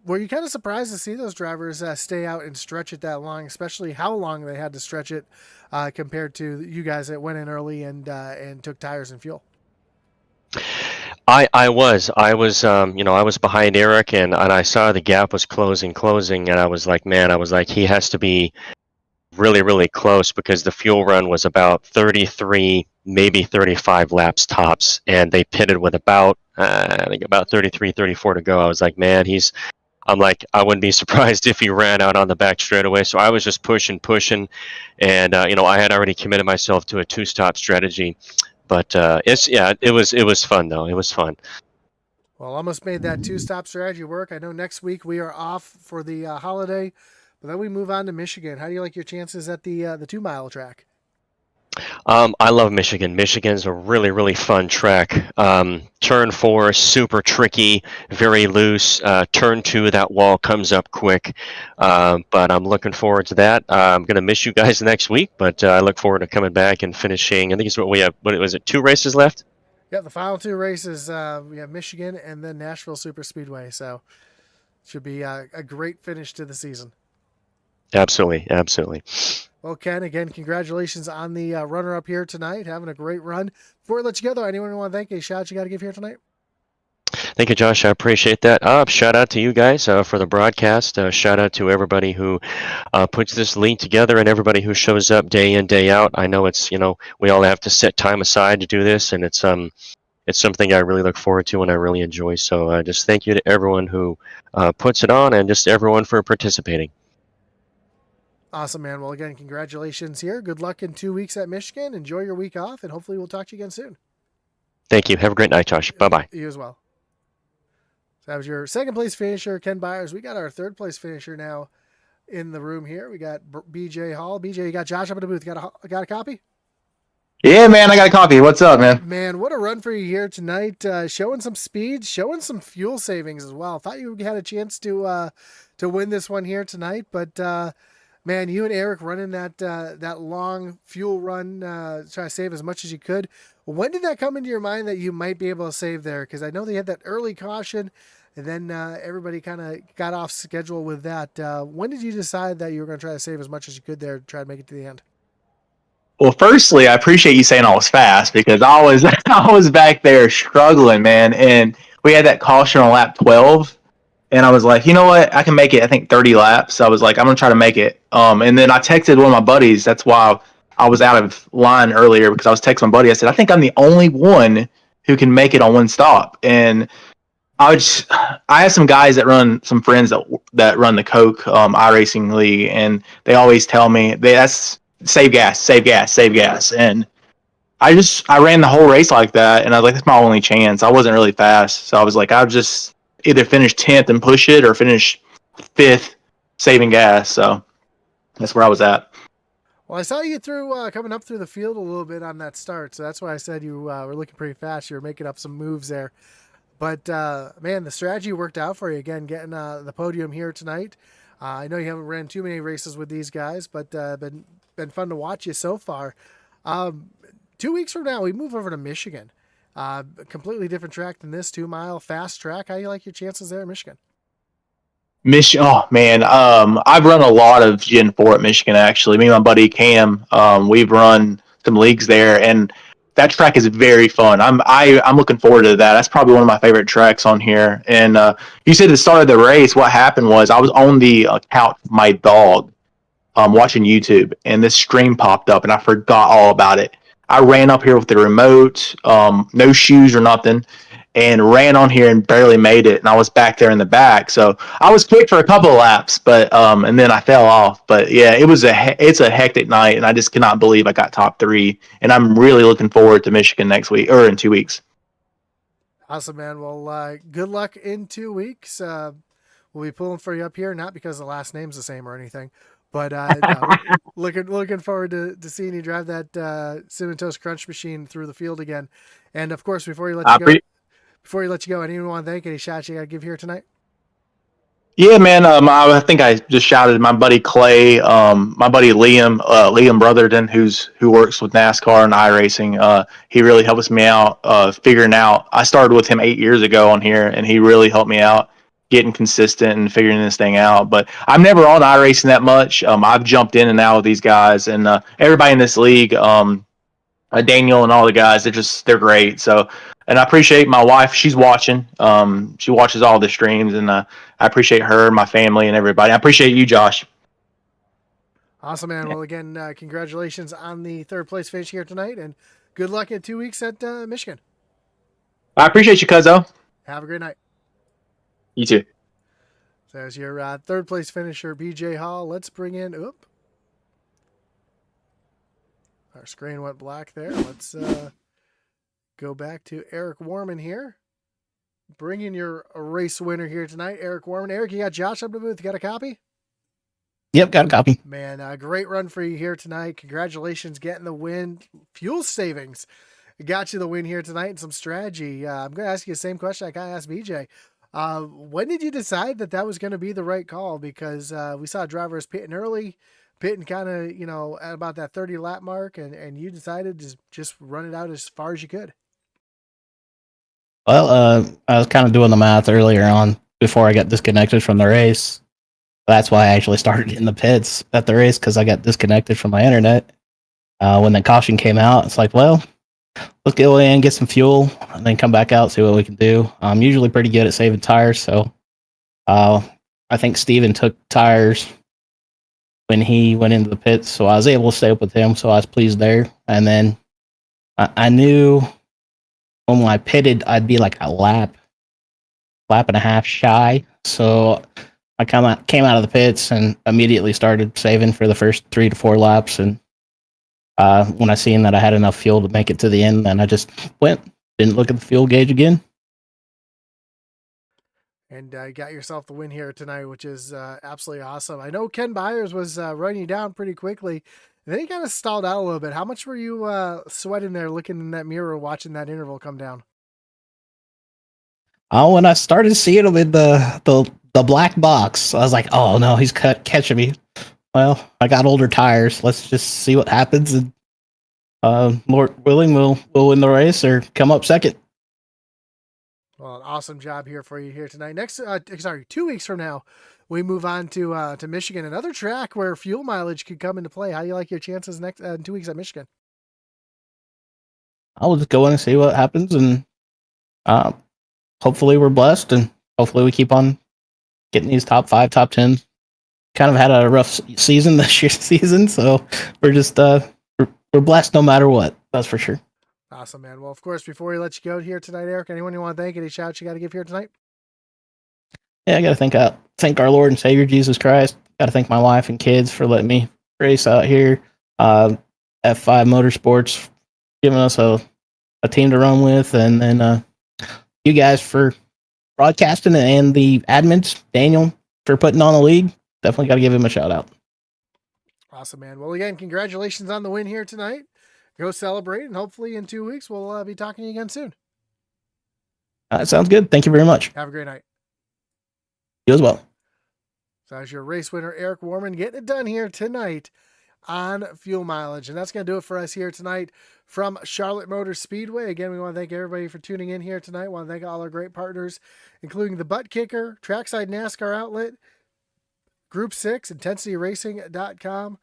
Were you kind of surprised to see those drivers stay out and stretch it that long, especially how long they had to stretch it compared to you guys that went in early and took tires and fuel? I was I was behind Eric, and I saw the gap was closing, and I was like, man, he has to be really, really close, because the fuel run was about 33, maybe 35 laps tops, and they pitted with about, I think about 33, 34 to go. I was like, man, I wouldn't be surprised if he ran out on the back straightaway. So I was just pushing, and I had already committed myself to a 2-stop strategy. But it was fun though. It was fun. Well, almost made that 2-stop strategy work. I know next week we are off for the holiday, but then we move on to Michigan. How do you like your chances at the 2-mile track? I love Michigan. Michigan's a really, really fun track. Turn 4, super tricky, very loose. Turn 2, that wall comes up quick. But I'm looking forward to that. I'm going to miss you guys next week, but I look forward to coming back and finishing. I think it's what we have. What was it? 2 races left? Yeah, the final 2 races, we have Michigan and then Nashville Super Speedway. So it should be a great finish to the season. Absolutely. Well, Ken, again, congratulations on the runner-up here tonight. Having a great run. Before we let you go, though, anyone you want to thank? A shout you got to give here tonight? Thank you, Josh. I appreciate that. Shout out to you guys for the broadcast. Shout out to everybody who puts this league together, and everybody who shows up day in, day out. I know it's, we all have to set time aside to do this, and it's something I really look forward to and I really enjoy. So just thank you to everyone who puts it on, and just everyone for participating. Awesome, man. Well, again, congratulations here. Good luck in 2 weeks at Michigan. Enjoy your week off, and hopefully we'll talk to you again soon. Thank you. Have a great night, Josh. Bye-bye. You as well. So that was your second place finisher, Ken Byers. We got our third place finisher now in the room here. We got BJ Hall. BJ, you got Josh up in the booth. Got a copy? Yeah, man, I got a copy. What's up, man? Man, what a run for you here tonight. Showing some speed, showing some fuel savings as well. Thought you had a chance to win this one here tonight, but man, you and Eric running that long fuel run, trying to save as much as you could. When did that come into your mind that you might be able to save there? Because I know they had that early caution, and then everybody kind of got off schedule with that. When did you decide that you were going to try to save as much as you could there to try to make it to the end? Well, firstly, I appreciate you saying I was fast, because I was I was back there struggling, man. And we had that caution on lap 12, and I was like, you know what? I can make it, I think, 30 laps. So I was like, I'm going to try to make it. And then I texted one of my buddies. That's why I was out of line earlier, because I was texting my buddy. I said, I think I'm the only one who can make it on one stop. And I have some guys that run, some friends that run the Coke iRacing league, and they always tell me that's save gas. And I ran the whole race like that, and I was like, that's my only chance. I wasn't really fast, so I was like, I'll just either finish 10th and push it, or finish 5th saving gas. So that's where I was at. Well, I saw you coming up through the field a little bit on that start, so that's why I said you were looking pretty fast. You were making up some moves there. But man, the strategy worked out for you again, getting the podium here tonight. I know you haven't ran too many races with these guys, but been fun to watch you so far. Um, 2 weeks from now, we move over to Michigan. A completely different track than this 2 mile fast track. How do you like your chances there in Michigan? Michigan. Oh man, I've run a lot of Gen 4 at Michigan. Actually, me and my buddy Cam, we've run some leagues there, and that track is very fun. I'm looking forward to that. That's probably one of my favorite tracks on here. And you said at the start of the race, what happened was I was on the couch with my dog, watching YouTube, and this stream popped up, and I forgot all about it. I ran up here with the remote, no shoes or nothing, and ran on here and barely made it. And I was back there in the back, so I was quick for a couple of laps, but and then I fell off. But yeah, it's a hectic night, and I just cannot believe I got top three. And I'm really looking forward to Michigan next week or in 2 weeks. Awesome, man. Well, good luck in 2 weeks. We'll be pulling for you up here, not because the last name's the same or anything, but no, looking forward to seeing you drive that Cinnamon Toast Crunch machine through the field again. And of course, before you let you go, anyone want to thank any shots you got to give here tonight? Yeah, man. I think I just shouted my buddy Clay, my buddy Liam Brotherton, who works with NASCAR and iRacing. He really helps me out figuring out. I started with him 8 years ago on here, and he really helped me out getting consistent and figuring this thing out. But I'm never on iRacing that much. I've jumped in and out with these guys, and everybody in this league. Daniel and all the guys, they're great. So, and I appreciate my wife. She's watching. She watches all the streams, and I appreciate her, my family, and everybody. I appreciate you, Josh. Awesome, man. Well, again, congratulations on the third place finish here tonight, and good luck in 2 weeks at Michigan. I appreciate you, Cuzzo. Have a great night. You too. So there's your third place finisher, BJ Hall. Let's bring in. Our screen went black there. Let's go back to Eric Warman here. Bringing your race winner here tonight, Eric Warman. Eric, you got Josh up the booth. You got a copy? Yep, got a copy. Man, great run for you here tonight. Congratulations getting the win. Fuel savings got you the win here tonight and some strategy. I'm going to ask you the same question I got to ask BJ. When did you decide that was going to be the right call? Because we saw drivers pitting early, pitting kind of, at about that 30 lap mark, and you decided to just run it out as far as you could. Well, I was kind of doing the math earlier on before I got disconnected from the race. That's why I actually started in the pits at the race, because I got disconnected from my internet. When the caution came out, it's like, well, let's go in, get some fuel, and then come back out, see what we can do. I'm usually pretty good at saving tires, so I think Steven took tires when he went into the pits, so I was able to stay up with him, so I was pleased there. And then I knew when I pitted, I'd be like a lap and a half shy, so I came out of the pits and immediately started saving for the first 3 to 4 laps. And when I seen that I had enough fuel to make it to the end, then I just didn't look at the fuel gauge again. And you got yourself the win here tonight, which is absolutely awesome. I know Ken Byers was running you down pretty quickly. And then he kind of stalled out a little bit. How much were you sweating there looking in that mirror watching that interval come down? When I started seeing him in the black box, I was like, oh no, he's catching me. Well, I got older tires. Let's just see what happens. And Lord willing, we'll win the race or come up second. Well, an awesome job here for you here tonight. 2 weeks from now, we move on to Michigan, another track where fuel mileage could come into play. How do you like your chances next in 2 weeks at Michigan? I'll just go in and see what happens, and hopefully we're blessed, and hopefully we keep on getting these top 5, top 10. Kind of had a rough season this year's season, so we're just we're blessed no matter what. That's for sure. Awesome, man. Well, of course, before we let you go here tonight, Eric, anyone you want to thank, any shouts you got to give here tonight? Yeah, I got to thank our Lord and Savior Jesus Christ. Got to thank my wife and kids for letting me race out here. F5 Motorsports giving us a team to run with, and then you guys for broadcasting, and the admins, Daniel, for putting on the league. Definitely got to give him a shout out. Awesome, man. Well, again, congratulations on the win here tonight. Go celebrate, and hopefully in 2 weeks we'll be talking to you again soon. Sounds good. Thank you very much. Have a great night. You as well. So as your race winner, Eric Warman, getting it done here tonight on fuel mileage. And that's going to do it for us here tonight from Charlotte Motor Speedway. Again, we want to thank everybody for tuning in here tonight. We want to thank all our great partners, including the Butt Kicker, Trackside NASCAR Outlet, Group 6, IntensityRacing.com,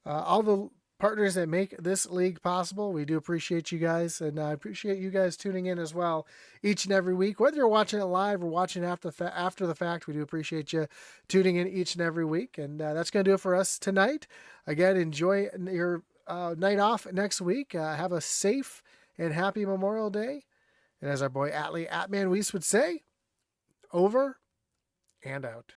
all the partners that make this league possible. We do appreciate you guys, and I appreciate you guys tuning in as well each and every week. Whether you're watching it live or watching after the fact, we do appreciate you tuning in each and every week. And that's going to do it for us tonight. Again, enjoy your night off next week. Have a safe and happy Memorial Day. And as our boy Atlee Atman Weiss would say, over and out.